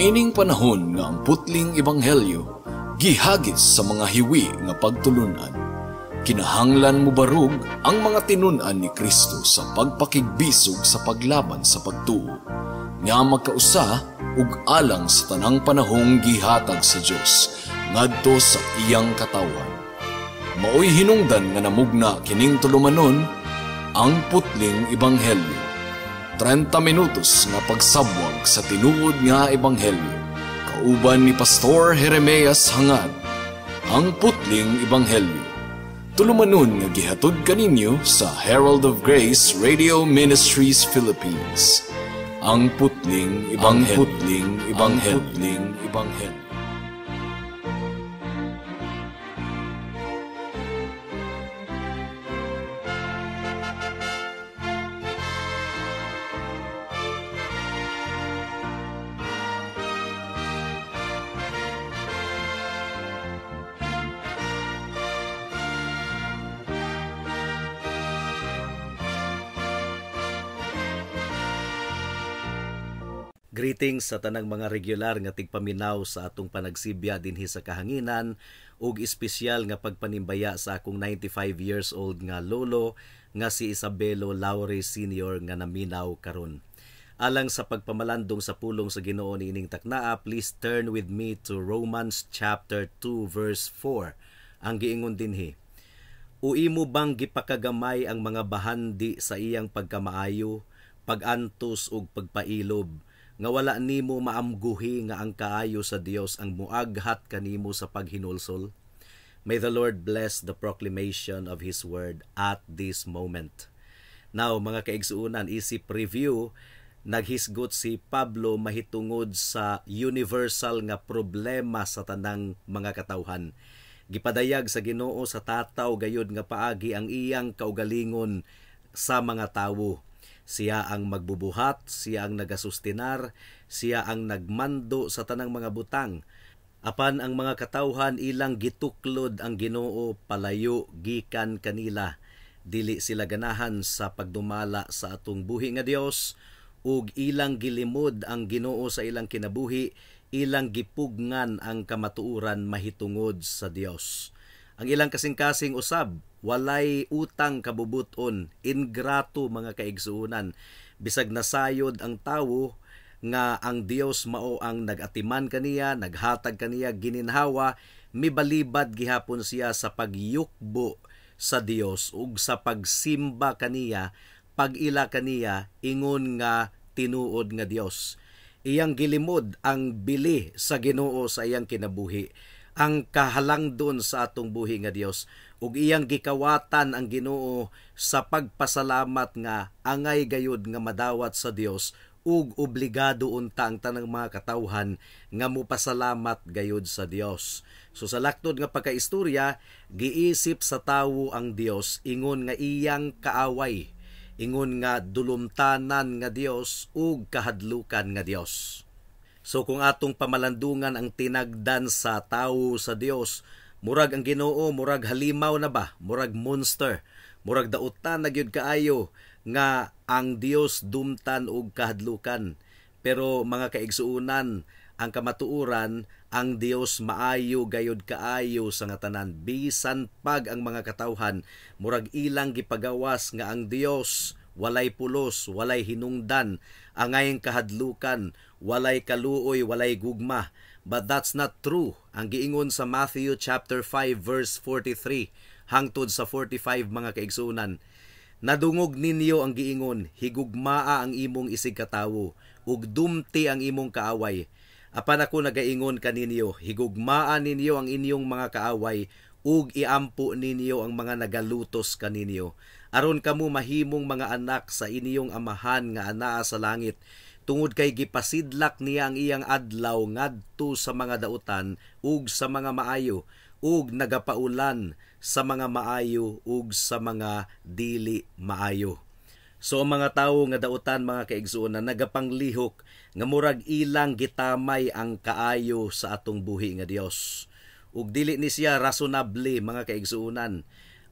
Niining panahon nga ang putling ebanghelyo gihagis sa mga hiwi nga pagtulunan. Kinahanglan mo barug ang mga tinunan ni Kristo sa pagpakigbisog sa paglaban sa pagtuo, nga magkausa ug alang sa tanang panahong gihatag sa Dios ngadto sa iyang katawan. Maoy hinungdan nga namugna kining tulumanon ang putling ebanghelyo. 30 minutos nga pagsabwag sa tinuod nga ebanghelyo. Kauban ni Pastor Jeremias Hangad, ang putling ebanghelyo. Tulumanon nga gihatod kaninyo sa Herald of Grace Radio Ministries Philippines. Ang putling ebanghelyo. Ang putling ebanghelyo. Greetings sa tanang mga regular nga tigpaminaw sa atong panagsibya dinhi sa kahanginan ug espesyal nga pagpanimbaya sa akong 95 years old nga lolo nga si Isabelo Laure Sr. nga naminaw karon. Alang sa pagpamalandong sa pulong sa Ginoo niining taknaa, please turn with me to Romans chapter 2 verse 4. Ang giingon dinhi: Imo bang gipakagamay ang mga bahandi sa iyang pagkamaayo, pagantos ug pagpailob, nga wala nimo maamguhi nga ang kaayo sa Dios ang muaghat kanimo sa paghinulsol? May the Lord bless the proclamation of His word at this moment. Now, mga kaigsuunan, isip review, naghisgot si Pablo mahitungod sa universal nga problema sa tanang mga katawhan. Gipadayag sa Ginoo sa tataw gayud nga paagi ang iyang kaugalingon sa mga tawo. Siya ang magbubuhat, siya ang nagasustinar, siya ang nagmando sa tanang mga butang. Apan ang mga katawhan ilang gituklod ang Ginoo palayo gikan kanila. Dili sila ganahan sa pagdumala sa atong buhi nga Dios ug ilang gilimod ang Ginoo sa ilang kinabuhi, ilang gipugngan ang kamatuoran mahitungod sa Dios. Ang ilang kasing-kasing usab, walay utang kabubuton, ingrato mga kaigsuunan. Bisag nasayod ang tawo nga ang Dios mao ang nagatiman kaniya, naghatag kaniya gininhawa, mibalibad gihapon siya sa pagyukbo sa Dios ug sa pagsimba kaniya, pag-ila kaniya ingon nga tinuod nga Dios. Iyang gilimod ang bili sa Ginoo sa iyang kinabuhi, ang kahalangdon sa atong buhi nga Dios, ug iyang gikawatan ang Ginoo sa pagpasalamat nga angay gayud nga madawat sa Dios ug obligado unta ang tanang mga katawhan nga mopasalamat gayud sa Dios. So sa laktod nga pagkaistorya, giisip sa tawo ang Dios ingon nga iyang kaaway, ingon nga dulumtanan nga Dios ug kahadlukan nga Dios. So kung atong pamalandungan ang tinagdan sa tawo sa Dios, murag ang Ginoo, murag halimaw na ba? Murag monster. Murag dautan na gyud kaayo nga ang Dios dumtan og kahadlukan. Pero mga kaigsuunan, ang kamatuoran, ang Dios maayo gayud kaayo sa nga tanan. Bisan pag ang mga katawhan, murag ilang gipagawas nga ang Dios walay pulos, walay hinungdan, angayng kahadlukan, walay kaluoy, walay gugma. But that's not true. Ang giingon sa Matthew chapter 5 verse 43 hangtod sa 45 mga kaigsunan. Nadungog ninyo ang giingon, higugmaa ang imong isig katawo, ug dumti ang imong kaaway. Apan ako nagaingon kaninyo, higugmaa ninyo ang inyong mga kaaway, ug iampo ninyo ang mga nagalutos kaninyo. Aron kamo mahimong mga anak sa inyong amahan nga anaa sa langit, tungod kay gipasidlak niya ang iyang adlaw ngadto sa mga dautan ug sa mga maayo, ug nagapaulan sa mga maayo ug sa mga dili maayo. So ang mga tawo nga dautan mga kaigsuonan nagapanglihok nga murag ilang gitamay ang kaayo sa atong buhi nga Dios. Ug dili ni siya rationable mga kaigsuonan.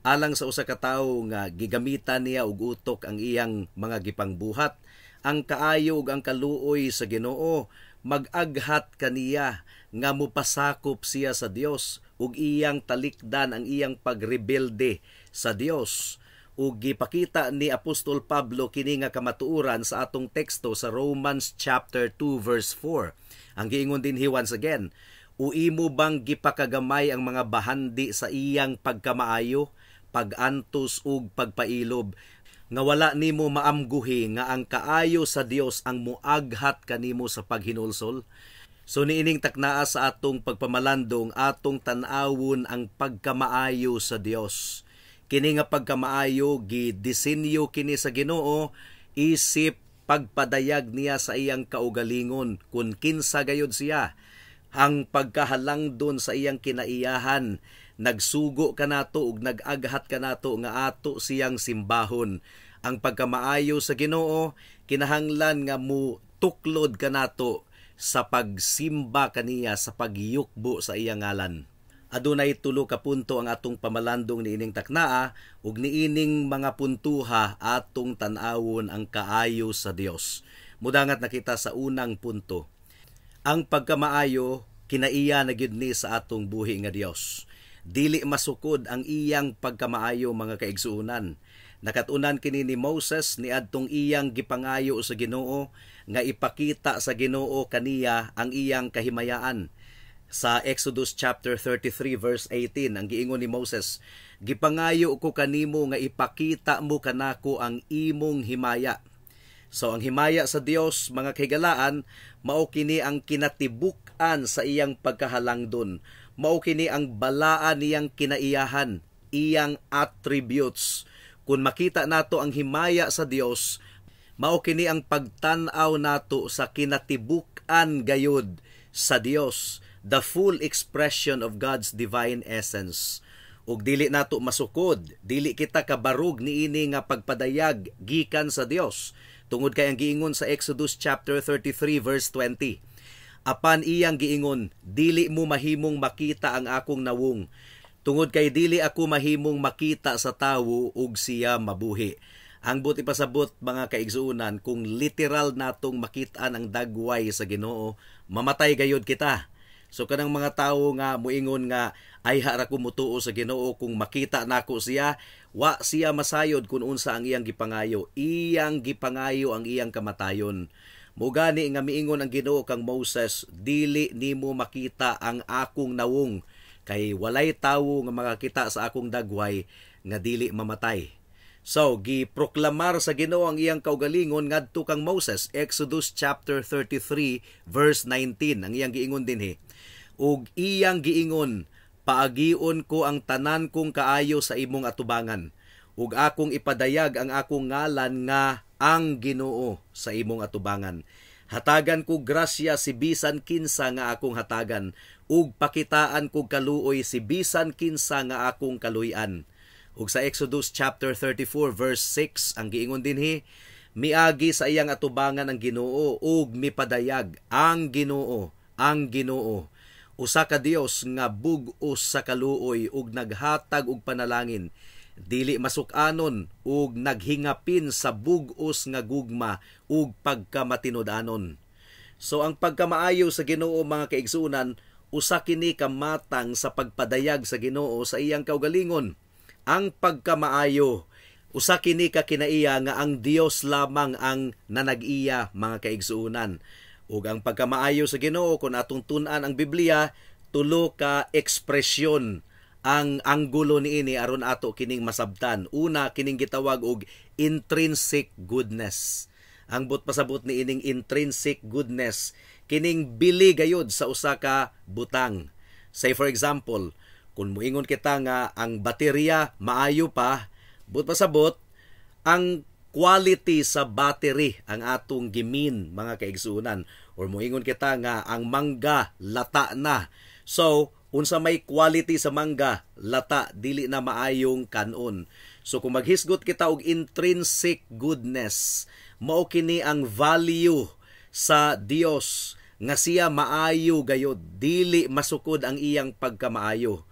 Alang sa usa ka tawo nga gigamitan niya og utok ang iyang mga gipangbuhat, ang kaayo ug ang kaluoy sa Ginoo mag-aghat kaniya nga mupasakop siya sa Dios ug iyang talikdan ang iyang pagrebelde sa Dios. Ug gipakita ni Apostol Pablo kini nga kamatuoran sa atong teksto sa Romans chapter 2 verse 4. Ang giingon dinhi once again, imo bang gipakagamay ang mga bahandi sa iyang pagkamaayo, pagantos ug pagpailob, nga wala nimo maamguhi nga ang kaayo sa Dios ang muaghat kanimo sa paghinulsol? So niining taknaa sa atong pagpamalandong, atong tan-awon ang pagkamaayo sa Dios. Kini nga pagkamaayo gidisenyo kini sa Ginoo isip pagpadayag niya sa iyang kaugalingon kun kinsa gayud siya. Ang pagkahalangdon sa iyang kinaiyahan, nagsugo kanato ug nag-aghat kanato nga ato siyang simbahon. Ang pagkamaayo sa Ginoo kinahanglan nga mu tuklod kanato sa pagsimba kaniya, sa pagyukbo sa iyang ngalan. Adunay tulo ka punto ang atong pamalandong niining taknaa ug niining mga puntuha atong tan-awon ang kaayo sa Dios. Mudangat nakita sa unang punto. Ang pagkamaayo kinaiya na gyud ni sa atong buhi nga Dios. Dili masukod ang iyang pagkamaayo mga kaigsuonan. Nakatunan kini ni Moses niadtong iyang gipangayo sa Ginoo nga ipakita sa Ginoo kaniya ang iyang kahimayaan. Sa Exodus chapter 33 verse 18, ang giingon ni Moses, gipangayo ko kanimo nga ipakita mo kanako ang imong himaya. So ang himaya sa Dios, mga kahigalaan, mao kini ang kinatibuk-an sa iyang pagkahalangdon. Mao kini ang balaan niyang kinaiyahan, iyang attributes. Kung makita nato ang himaya sa Dios, mao kini ang pagtan-aw nato sa kinatibuk-an gayud sa Dios, the full expression of God's divine essence. Ug dili nato masukod, dili kita kabarog niini nga pagpadayag gikan sa Dios. Tungod kay ang giingon sa Exodus chapter 33 verse 20. Apan iyang giingon, dili mo mahimong makita ang akong nawong. Tungod kay dili ako mahimong makita sa tawo ug siya mabuhi. Ang buti pasabot mga kaigsuunan, kung literal natong makitaan ang dagway sa Ginoo, mamatay gayud kita. So kanang mga tawo nga muingon nga ay hara ko mutuo sa Ginoo kung makita nako siya, wa siya masayod kung unsa ang iyang gipangayo. Iyang gipangayo ang iyang kamatayon. Mugani nga miingon ang Ginoo kang Moses, dili nimo makita ang akong nawong, kay walay tawo nga makakita sa akong dagway nga dili mamatay. So, giproklamar sa Ginoo ang iyang kaugalingon ngadto kang Moses, Exodus chapter 33 verse 19. Ang iyang giingon dinhi, ug iyang giingon, paagion ko ang tanan kong kaayo sa imong atubangan, ug akong ipadayag ang akong ngalan nga ang Ginoo sa imong atubangan. Hatagan ko grasya si bisan kinsa nga akong hatagan, ug pakitaan ko kaluoy si bisan kinsa nga akong kaluy-an. Ug sa Exodus chapter 34 verse 6, ang giingon dinhi, miagi sa iyang atubangan ang Ginoo ug mipadayag ang Ginoo, ang Ginoo. Usa ka Dios nga bug-os sa kaluoy ug naghatag og panalangin, dili masukanon ug naghingapin sa bug-os nga gugma ug pagkamatinud-anon. So ang pagkamaayo sa Ginoo mga kaigsunan, usa kini ka matang sa pagpadayag sa Ginoo sa iyang kaugalingon. Ang pagkamaayo, usa kini ka kinaiya nga ang Dios lamang ang nanag-iya mga kaigsuunan. Ug ang pagkamaayo sa Ginoo, kung atong tun-an ang Biblia, tulo ka ekspresyon ang anggulo niini aron ato kining masabtan. Una, kining gitawag og intrinsic goodness. Ang pasabot niining intrinsic goodness, kining bili gayud sa usa ka butang. Say for example, kung muingon kita nga ang baterya maayo pa, pasabot ang quality sa battery ang atong gimin mga kaigsunan. Or moingon kita nga ang mangga lata na. So, unsa may quality sa mangga, lata, dili na maayong kanon. So kung maghisgot kita og intrinsic goodness, mao kini ang value sa Dios nga siya maayo gayud, dili masukod ang iyang pagkamaayo.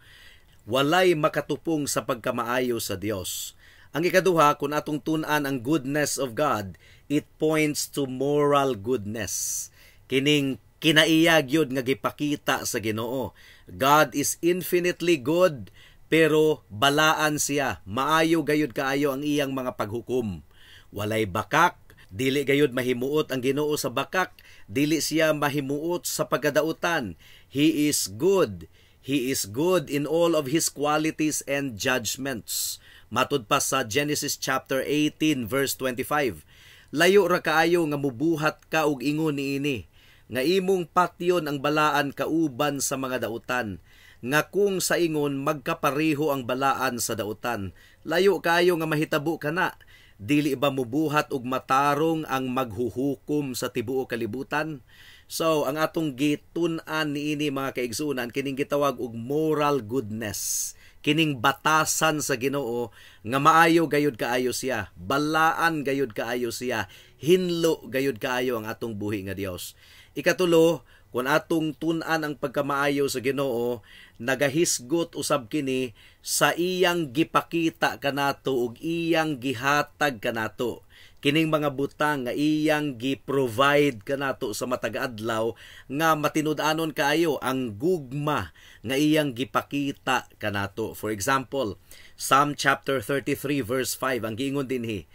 Walay makatupong sa pagkamaayo sa Dios. Ang ikaduha, kung atong tun-an ang goodness of God, it points to moral goodness. Kining Kinaiyag yun nga gipakita sa Ginoo. God is infinitely good, pero balaan siya. Maayo gayud kaayo ang iyang mga paghukom. Walay bakak, dili gayud mahimuot ang Ginoo sa bakak, dili siya mahimuot sa pagkadautan. He is good. He is good in all of His qualities and judgments. Matud pa sa Genesis chapter 18 verse 25. Layo ra kaayo nga mubuhat ka og ingon niini, nga imong patyon ang balaan kauban sa mga dautan, nga kung sa ingon magkapareho ang balaan sa dautan. Layo kaayo nga mahitabo kana, dili ba mubuhat og matarong ang maghuhukom sa tibuok kalibutan? So, ang atong gitun-an niini mga kaigsunan, kining gitawag og moral goodness. Kining batasan sa Ginoo nga maayo gayud kaayo siya, balaan gayud kaayo siya, hinlo gayud kaayo ang atong buhi nga Dios. Ikatulo, kung atong tun-an ang pagkamaayo sa Ginoo, nagahisgot usab kini sa iyang gipakita kanato ug iyang gihatag kanato. Kining mga butang nga iyang gi-provide kanato sa matag adlaw nga matinud-anon kaayo ang gugma nga iyang gipakita kanato. For example, Psalm chapter 33 verse 5 ang giingon dinhi,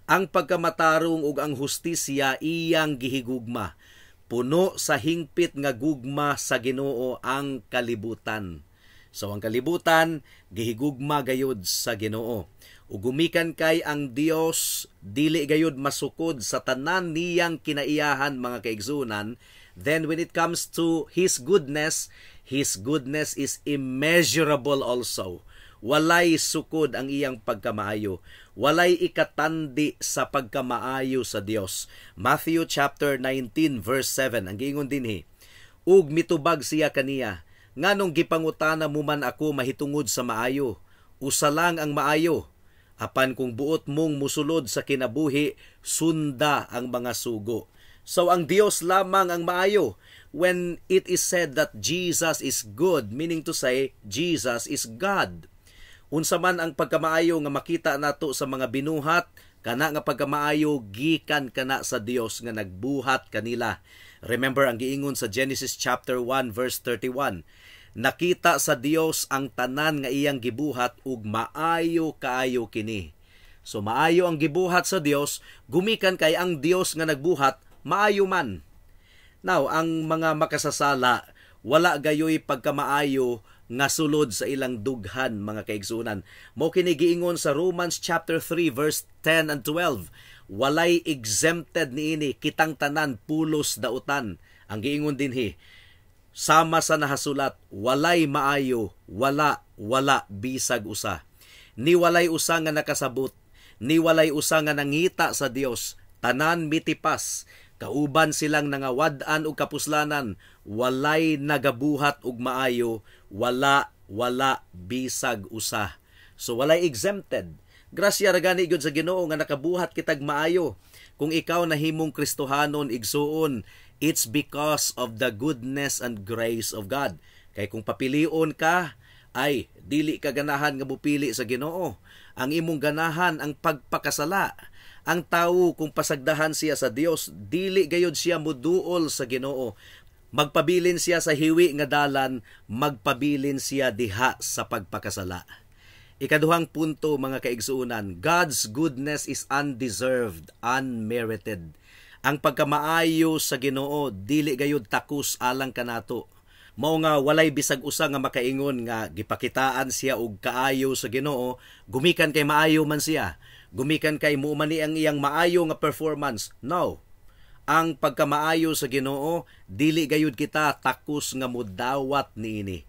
ang pagkamatarong ug ang hustisya iyang gihigugma. Puno sa hingpit nga gugma sa Ginoo ang kalibutan. So ang kalibutan gihigugma gayud sa Ginoo. Ug gumikan kay ang Dios dili gayud masukod sa tanan niyang kinaiyahan mga kaigsunan. Then when it comes to His goodness is immeasurable also. Walay sukod ang iyang pagkamaayo. Walay ikatandi sa pagkamaayo sa Dios. Matthew chapter 19 verse 7 ang giingon dinhi, ug mitubag siya kaniya, nganong gipangutana mo man ako mahitungod sa maayo? Usa lang ang maayo. Apan kung buot mong musulod sa kinabuhi, sunda ang mga sugo. So ang Dios lamang ang maayo. When it is said that Jesus is good, meaning to say, Jesus is God. Unsa man ang pagkamaayo nga makita nato sa mga binuhat, kana nga pagkamaayo gikan kana sa Dios nga nagbuhat kanila. Remember ang giingon sa Genesis chapter 1 verse 31. Nakita sa Dios ang tanan nga iyang gibuhat ug maayo kaayo kini. So maayo ang gibuhat sa Dios, gumikan kay ang Dios nga nagbuhat maayo man. Now, ang mga makasasala wala gayoy pagkamaayo nga sulod sa ilang dughan mga kaigsunan. Mao kini giingon sa Romans chapter 3 verse 10 and 12. Walay exempted niini, kitang tanan pulos dautan. Ang giingon dinhi, sama sa nahasulat, walay maayo, wala bisag usa. Ni walay usa nga nakasabot, ni walay usa nga nangita sa Dios, tanan mitipas, kauban silang nangawad-an og kapuslanan, walay nagabuhat og maayo, wala bisag usa. So walay exempted. Grasya ra gani gyud sa Ginoo nga nakabuhat kitag maayo. Kung ikaw nahimong Kristohanon igsuon, it's because of the goodness and grace of God. Kay kung papilion ka, ay dili ka ganahan nga mupili sa Ginoo. Ang imong ganahan ang pagpakasala. Ang tawo kung pasagdahan siya sa Dios, dili gayud siya muduol sa Ginoo. Magpabilin siya sa hiwi nga dalan, magpabilin siya diha sa pagpakasala. Ikaduhang punto mga kaigsuunan, God's goodness is undeserved, unmerited. Ang pagkamaayo sa Ginoo dili gayud takus alang kanato. Mao nga walay bisag usa nga makaingon nga gipakitaan siya og kaayo sa Ginoo, gumikan kay maayo man siya. Gumikan kay muumani ang iyang maayo nga performance. No. Ang pagkamaayo sa Ginoo dili gayud kita takus nga mudawat niini.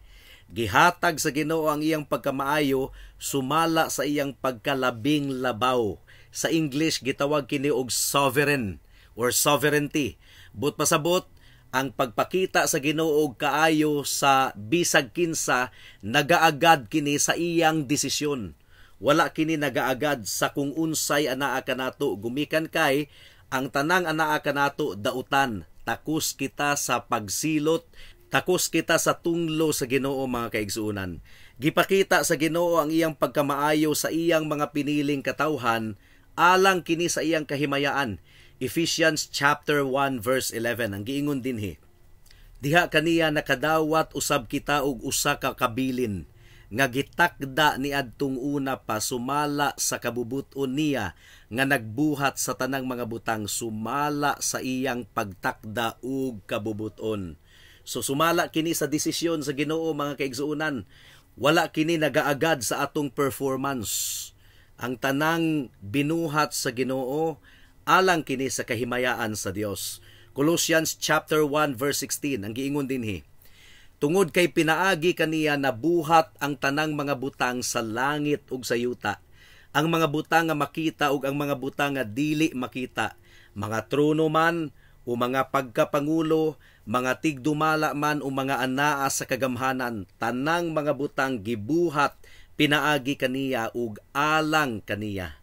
Gihatag sa Ginoo ang iyang pagkamaayo sumala sa iyang pagkalabing labaw. Sa English gitawag kini og sovereign or sovereignty. But pasabot, ang pagpakita sa Ginoo og kaayo sa bisag kinsa nagaagad kini sa iyang desisyon. Wala kini nagaagad sa kung unsay anaa kanato, gumikan kay ang tanang anaa kanato dautan. Takus kita sa pagsilot, takus kita sa tunglo sa Ginoo mga kaigsuunan. Gipakita sa Ginoo ang iyang pagkamaayo sa iyang mga piniling katawhan alang kini sa iyang kahimayaan. Ephesians chapter 1 verse 11 ang giingon dinhi, Diha kaniya nakadawat usab kita og usa ka kabilin nga gitakda ni adtong una pa sumala sa kabubuton niya nga nagbuhat sa tanang mga butang, sumala sa iyang pagtakda ug kabubuton. So sumala kini sa desisyon sa Ginoo mga kaigsuonan. Wala kini nagaagad sa atong performance. Ang tanang binuhat sa Ginoo alang kini sa kahimayaan sa Dios. Colossians chapter 1 verse 16 ang giingon dinhi. Tungod kay pinaagi kaniya nabuhat ang tanang mga butang sa langit ug sa yuta. Ang mga butang nga makita ug ang mga butang nga dili makita, mga trono man o mga pagkapangulo, mga tigdumala man o mga anaa sa kagamhanan, tanang mga butang gibuhat pinaagi kaniya ug alang kaniya.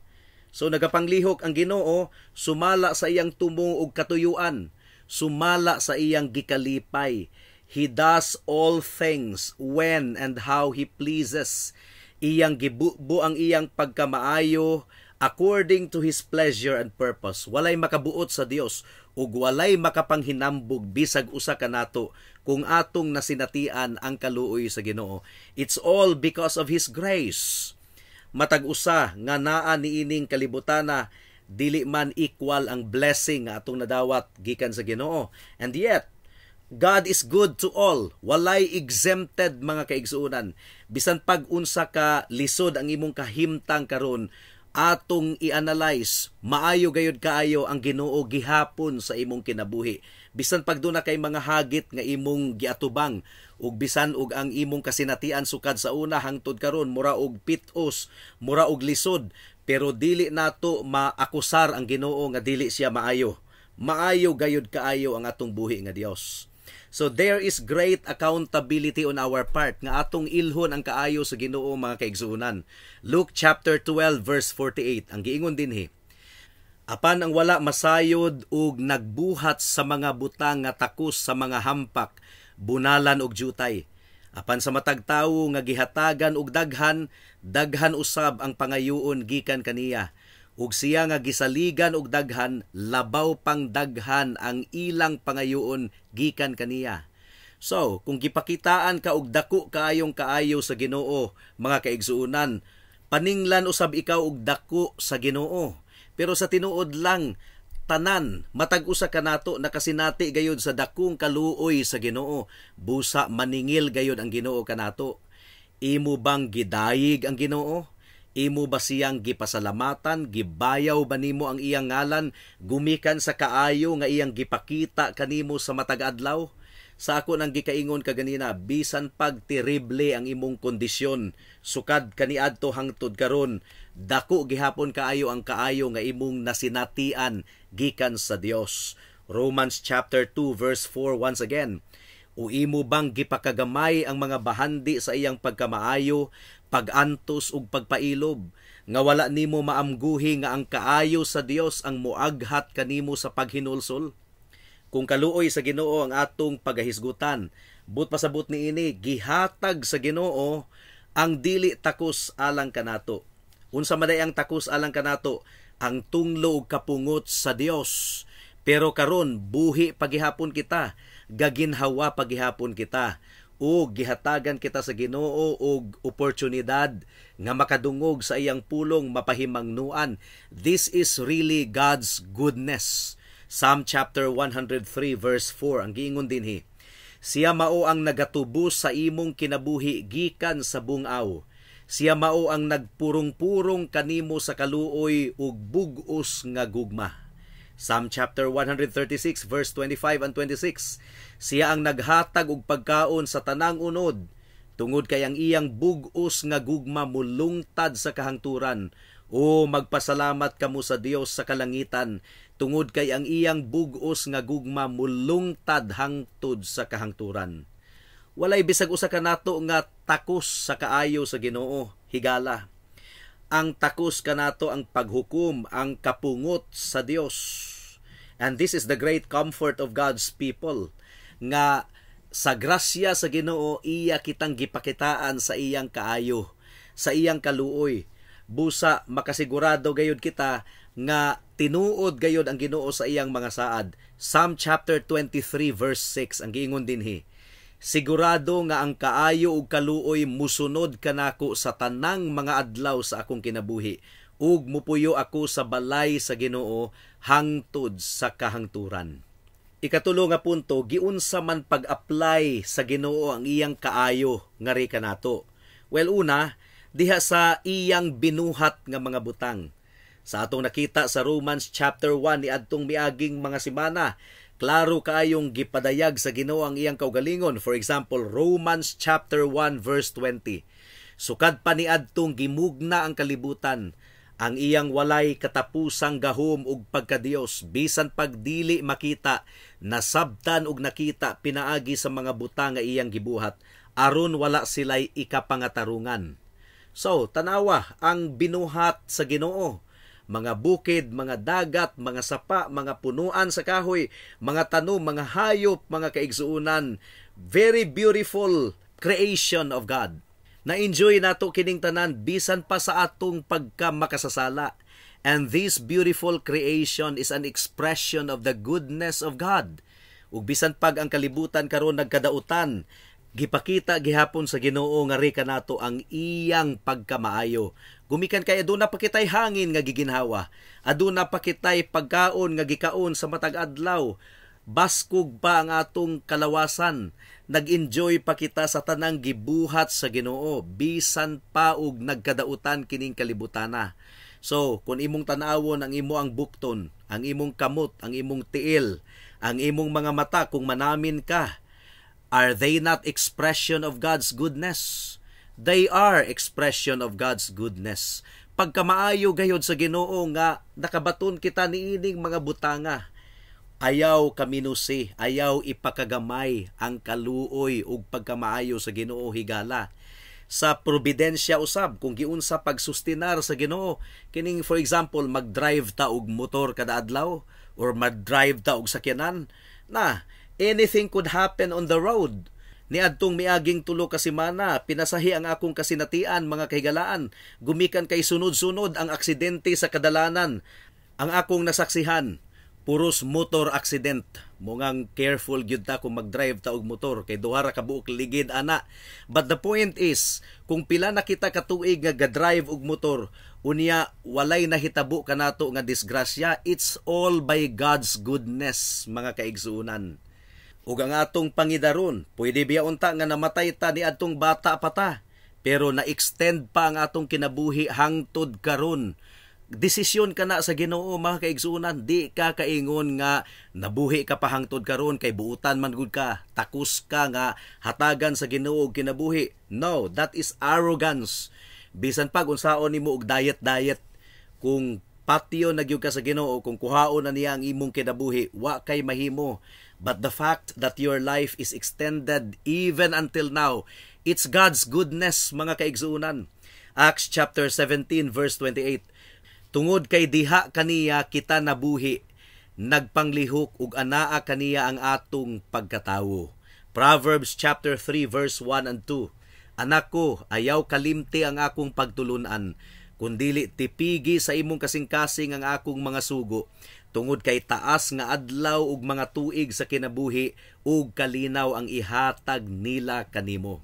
So nagapanglihok ang Ginoo, sumala sa iyang tumong ug katuyuan, sumala sa iyang gikalipay. He does all things when and how He pleases. Iyang gibubo ang iyang pagkamaayo according to His pleasure and purpose. Walay makabuot sa Dios ug walay makapanghinambog bisag usa kanato kung atong nasinatian ang kaluoy sa Ginoo. It's all because of His grace. Matag usa nga naa niining kalibutana, dili man equal ang blessing nga atong nadawat gikan sa Ginoo. And yet God is good to all. Walay exempted mga kaigsuonan. Bisan pag unsa ka lisod ang imong kahimtang karon, atong i-analyze, maayo gayud kaayo ang Ginoo gihapon sa imong kinabuhi. Bisan pag duna kay mga hagit nga imong giatubang, ug bisan og ang imong kasinatian sukad sa una hangtod karon mura og pitos, mura og lisod, pero dili nato maakusar ang Ginoo nga dili siya maayo. Maayo gayud kaayo ang atong buhi nga Dios. So there is great accountability on our part nga atong ilhon ang kaayo sa Ginoo mga kaigsuonan. Luke chapter 12 verse 48 ang giingon dinhi. Apan ang wala masayod ug nagbuhat sa mga butang nga takos sa mga hampak, bunalan og jutay. Apan sa matag tawo nga gihatagan og daghan, daghan usab ang pangayoon gikan kaniya. Ug siya nga gisaligan og daghan, labaw pang daghan ang ilang pangayoon gikan kaniya. So, kung gipakitaan ka og dako kaayong kaayo sa Ginoo, mga kaigsuonan, paninglan usab ikaw og dako sa Ginoo. Pero sa tinuod lang, tanan, matag usa kanato nakasinati gayud sa dakong kaluoy sa Ginoo, busa maningil gayud ang Ginoo kanato. Imo bang gidayig ang Ginoo? Imo ba siyang gipasalamatan, gibayaw ba nimo ang iyang ngalan, gumikan sa kaayo nga iyang gipakita kanimo sa matag adlaw? Sa ako nang gikaingon kaganina, bisan pag terrible ang imong kondisyon, sukad kaniadto hangtod karon, dako gihapon kaayo ang kaayo nga imong nasinatian gikan sa Dios. Romans chapter 2 verse 4 once again. O imo bang gipakagamay ang mga bahandi sa iyang pagkamaayo, pagantos ug pagpailob, nga wala nimo maamguhi nga ang kaayo sa Dios ang moaghat kanimo sa paghinulsol? Kung kaluoy sa Ginoo ang atong pagahisgutan, but pasabot niini gihatag sa Ginoo ang dili takos alang kanato. Unsa maday ang takos alang kanato? Ang tunglo ug kapungot sa Dios. Pero karon buhi pagihapon kita, gaginhawa pagihapon kita, o gihatagan kita sa Ginoo og oportunidad nga makadungog sa iyang pulong mapahimangnuan. This is really God's goodness. Psalm chapter 103 verse 4 ang giingon dinhi. Siya mao ang nagatubos sa imong kinabuhi gikan sa bung-aw. Siya mao ang nagpurong-purong kanimo sa kaluoy ug bug-os nga gugma. Psalm chapter 136 verse 25 and 26. Siya ang naghatag og pagkaon sa tanang unod, tungod kay ang iyang bug-os nga gugma mulungtad sa kahangturan. O magpasalamat kamo sa Dios sa kalangitan, tungod kay ang iyang bug-os nga gugma mulungtad hangtod sa kahangturan. Walay bisag usa kanato nga takos sa kaayo sa Ginoo, higala. Ang takos kanato ang paghukom, ang kapungot sa Dios. And this is the great comfort of God's people, nga sa grasya sa Ginoo iya kitang gipakitaan sa iyang kaayo, sa iyang kaluoy. Busa makasigurado gayud kita nga tinuod gayod ang Ginoo sa iyang mga saad. Psalm chapter 23 verse 6 ang giingon dinhi, sigurado nga ang kaayo ug kaluoy musunod kanako sa tanang mga adlaw sa akong kinabuhi, ug mupuyo ako sa balay sa Ginoo hangtod sa kahangturan. Ikatulo nga punto, giunsa man pag-apply sa Ginoo ang iyang kaayo ngari kanato. Well, una, diha sa iyang binuhat nga mga butang. Sa atong nakita sa Romans chapter 1 ni adtong miaging mga semana, klaro kaayong gipadayag sa Ginoo ang iyang kaugalingon. For example, Romans chapter 1 verse 20. Sukad pa ni adtong gimugna ang kalibutan, ang iyang walay katapusang gahom ug pagkadios, bisan pagdili makita, nasabtan ug nakita pinaagi sa mga butang nga iyang gibuhat, aron wala sila'y ikapangatarungan. So, tanawa ang binuhat sa Ginoo. Mga bukid, mga dagat, mga sapa, mga punuan sa kahoy, mga tanom, mga hayop, mga kaigsuunan. Very beautiful creation of God. Na-enjoy nato kining tanan bisan pa sa atong pagkamakasasala. And this beautiful creation is an expression of the goodness of God. Ug bisan pag ang kalibutan karon nagkadautan, gipakita gihapon sa Ginoo nga rika nato ang iyang pagkamaayo. Gumikan kay aduna pa kitay hangin nga giginhawa, aduna pa kitay pagkaon nga gikaon sa matag adlaw, baskog pa ang atong kalawasan, nag-enjoy pa kita sa tanang gibuhat sa Ginoo bisan pa og nagkadautan kining kalibutana. So, kung imong tan-awon ang imo ang bukton, ang imong kamot, ang imong tiil, ang imong mga mata, kung manamin ka, are they not expression of God's goodness? They are expression of God's goodness. Pagkamaayo gayod sa Ginoo nga nakabaton kita niining mga butanga, ayaw kaminusi, ayaw ipakagamay ang kaluoy ug pagkamaayo sa Ginoo higala. Sa probidensya usab, kung giunsa pagsustinar sa Ginoo, kining for example mag-drive ta og motor kada adlaw or mag-drive ta og sakyanan, na anything could happen on the road. Ni adtong miaging tulo ka semana, pinasahi ang akong kasinatian, mga kahigalaan. Gumikan kay sunod-sunod ang aksidente sa kadalanan. Ang akong nasaksihan, puros motor accident. Mungang careful gyud ta kung mag-drive ta og motor kay duha ra ka buok ligid ana. But the point is, kung pila na kita katuig nga ga-drive og motor, unya walay nahitabo kanato nga disgrasya, it's all by God's goodness, mga kaigsuunan. Ug ang atong pangidaron, pwede biya unta nga namatay ta ni adtong bata pa ta, pero na-extend pa ang atong kinabuhi hangtod karon. Desisyon ka na sa Ginoo, mga kaigsuunan, di ka kaingon nga nabuhi ka pa hangtod karon kay buutan man gud ka, takus ka nga hatagan sa Ginoo og kinabuhi. No, that is arrogance. Bisan pag unsaon nimo og diet, kung patio na gyud ka sa Ginoo, kung kuhaon na niya ang imong kinabuhi, wa kay mahimo. But the fact that your life is extended even until now, it's God's goodness, mga kaigsuunan. Acts chapter 17 verse 28. Tungod kay diha kaniya kita nabuhi, nagpanglihok ug anaa kaniya ang atong pagkatawo. Proverbs chapter 3 verse 1 and 2. Anak ko, ayaw kalimti ang akong pagtulunan, kundili tipigi sa imong kasing-kasing ang akong mga sugo, tungod kay taas nga adlaw ug mga tuig sa kinabuhi ug kalinaw ang ihatag nila kanimo.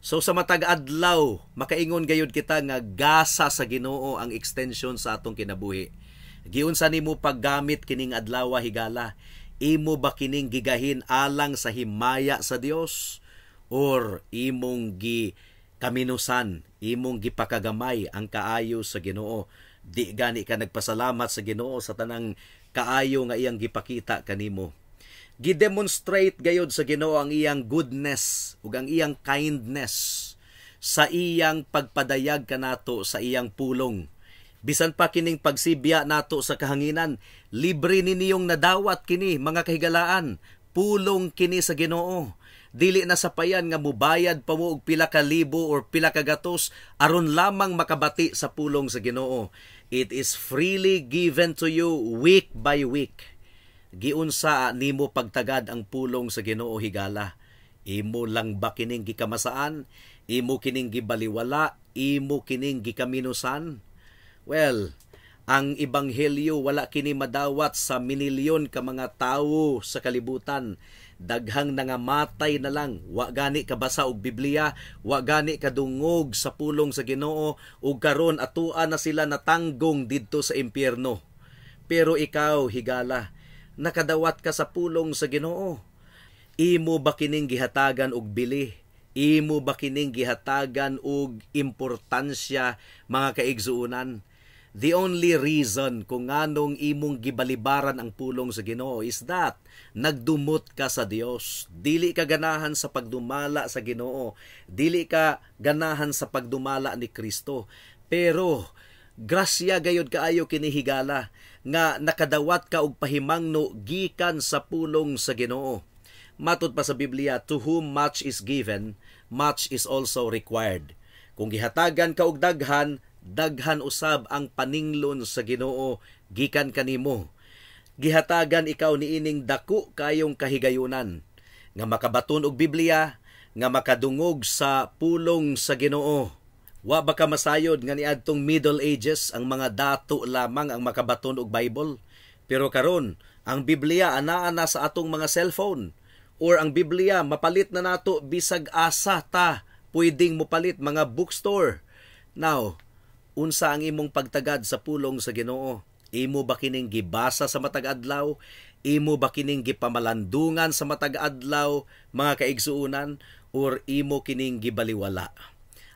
So sa matag adlaw, makaingon gayud kita nga gasa sa Ginoo ang extension sa atong kinabuhi. Giunsa nimo paggamit kining adlaw higala? Imo ba kining gigahin alang sa himaya sa Dios or imong kaminusan, imong gipakagamay ang kaayo sa Ginoo? Di gani ka nagpasalamat sa Ginoo sa tanang kaayo nga iyang gipakita kanimo. Gidemonstrate gayod sa Ginoo ang iyang goodness ug ang iyang kindness sa iyang pagpadayag kanato sa iyang pulong. Bisan pa kining pagsibya nato sa kahanginan, libre niniyong nadawat kini, mga kahigalaan. Pulong kini sa Ginoo. Dili na sapayan nga mubayad pa mo og pila ka libo or pila ka gatos aron lamang makabati sa pulong sa Ginoo. It is freely given to you week by week. Giunsa nimo pagtagad ang pulong sa Ginoo higala? Imo lang ba kining gikamasaan? Imo kining gibaliwala? Imo kining gikaminusan? Well, Ang ebanghelyo wala kini madawat sa minilyon ka mga tawo sa kalibutan. Daghang nangamatay na lang, wa gani kabasa og Biblia, wa gani kadungog sa pulong sa Ginoo, ug karon atuan na sila natanggong didto sa impyerno. Pero ikaw, higala, nakadawat ka sa pulong sa Ginoo. Imo ba kining gihatagan og bili? Imo ba kining gihatagan og importansya, mga kaigsuunan? The only reason kung nganong imong gibalibaran ang pulong sa Ginoo is that nagdumot ka sa Dios. Dili ka ganahan sa pagdumala sa Ginoo. Dili ka ganahan sa pagdumala ni Kristo. Pero grasya gayud kaayo kini higala nga nakadawat ka og pahimangno gikan sa pulong sa Ginoo. Matod pa sa Biblia, to whom much is given, much is also required. Kung gihatagan ka og daghan, daghan usab ang paninglon sa Ginoo gikan kanimo. Gihatagan ikaw niining dako kayong kahigayunan nga makabaton og Biblia, nga makadungog sa pulong sa Ginoo. Wa ba ka masayod nga niadtong Middle Ages ang mga dato lamang ang makabaton og Bible? Pero karon, ang Biblia anaa na sa atong mga cellphone, or ang Biblia mapalit na nato bisag asa ta pwedeng mopalit, mga bookstore. Now, unsa ang imong pagtagad sa pulong sa Ginoo? Imo ba kining gibasa sa matag adlaw? Imo ba kining gipamalandungan sa matag adlaw, mga kaigsuunan, or imo kining gibaliwala?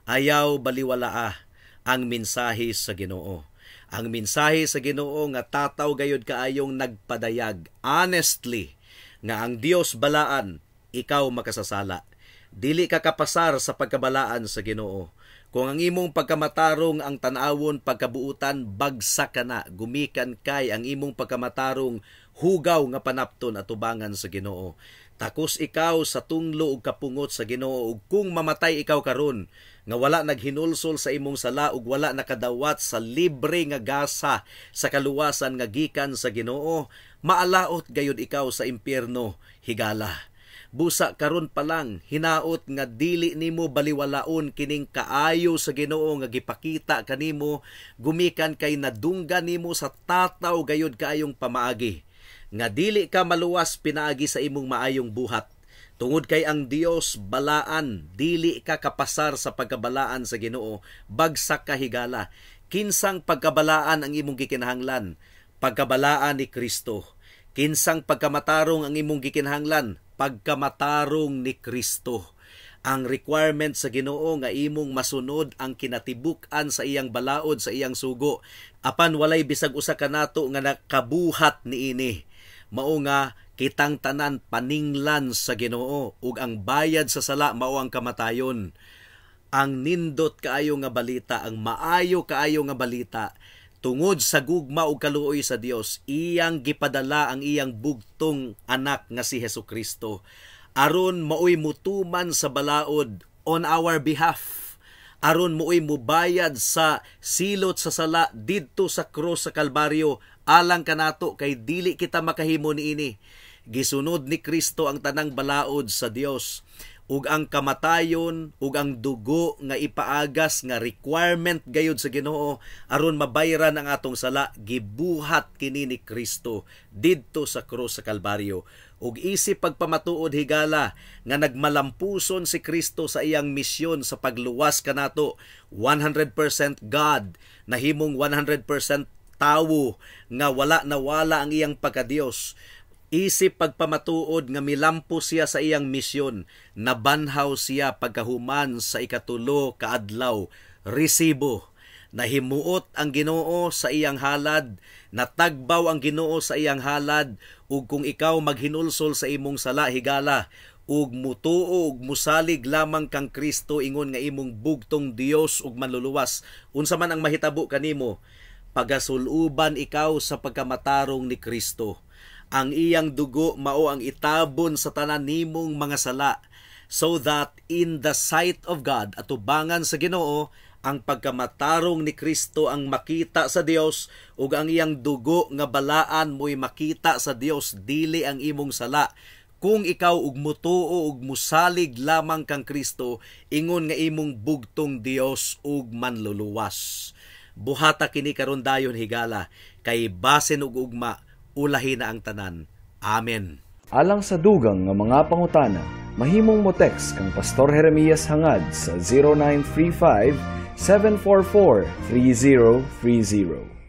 Ayaw baliwala ang mensahe sa Ginoo. Ang mensahe sa Ginoo nga tataw gayud kaayong nagpadayag honestly nga ang Dios balaan, ikaw makasasala. Dili ka kapasar sa pagkabalaan sa Ginoo. Kung ang imong pagkamatarong ang tanawon pagkabuutan, bagsak ka na, gumikan kay ang imong pagkamatarong hugaw nga panapton at tubangan sa Ginoo. Takos ikaw sa tunglo ug kapungot sa Ginoo, ug kung mamatay ikaw karon nga wala naghinulsol sa imong sala ug wala nakadawat sa libre nga gasa sa kaluwasan nga gikan sa Ginoo, maalaot gayud ikaw sa impyerno, higala. Busa karon pa lang hinaot nga dili nimo baliwalaon kining kaayo sa Ginoo nga gipakita kanimo, gumikan kay nadunggan nimo sa tataw gayud kaayong pamaagi, nga dili ka maluwas pinaagi sa imong maayong buhat. Tungod kay ang Dios balaan, dili ka kapasar sa pagkabalaan sa Ginoo, bagsak ka higala. Kinsang pagkabalaan ang imong gikinahanglan? Pagkabalaan ni Kristo. Kinsang pagkamatarong ang imong gikinahanglan? Pagkamatarong ni Kristo. Ang requirement sa Ginoo nga imong masunod ang kinatibuk-an sa iyang balaod, sa iyang sugo. Apan walay bisag usa ka nato nga nakabuhat niini. Mao nga kitang tanan paninglan sa Ginoo, ug ang bayad sa sala mao ang kamatayon. Ang nindot kaayo nga balita, ang maayo kaayo nga balita, tungod sa gugma ug kaluoy sa Dios, iyang gipadala ang iyang bugtong anak nga si Hesukristo aron maoy mutuman sa balaod on our behalf, aron maoy mubayad sa silot sa sala didto sa krus sa Kalbaryo alang kanato, kay dili kita makahimo niini. Gisunod ni Kristo ang tanang balaod sa Dios, ug ang kamatayon ug ang dugo nga ipaagas nga requirement gayud sa Ginoo aron mabayran ang atong sala, gibuhat kini ni Kristo didto sa krus sa Kalbaryo. Ug isip pagpamatuod higala nga nagmalampuson si Kristo sa iyang misyon sa pagluwas kanato, 100% God, nahimong 100% tawo nga wala nawala ang iyang pagkadiyos. Isip pagpamatuod nga milampo siya sa iyang misyon, nabanhaw siya pagkahuman sa ikatulo kaadlaw, resibo. Nahimuot ang Ginoo sa iyang halad, natagbaw ang Ginoo sa iyang halad, ug kung ikaw maghinulsol sa imong sala higala, ug mutuo ug musalig lamang kang Kristo ingon nga imong bugtong Dios ug manluluwas, unsa man ang mahitabo kanimo, pagasuluban ikaw sa pagkamatarong ni Kristo. Ang iyang dugo mao ang itabon sa tanan nimong mga sala, so that in the sight of God, at tubangan sa Ginoo, ang pagkamatarong ni Kristo ang makita sa Dios, ug ang iyang dugo nga balaan mo'y makita sa Dios, dili ang imong sala. Kung ikaw ug mutuo ug musalig lamang kang Kristo, ingon nga imong bugtong Dios ug manluluwas. buhata kini karon dayon higala, kay basin ug ugma ulahi na ang tanan. Amen. Alang sa dugang nga mga pangutana, mahimong mo text kang Pastor Jeremias hangad sa 0935 744 3030.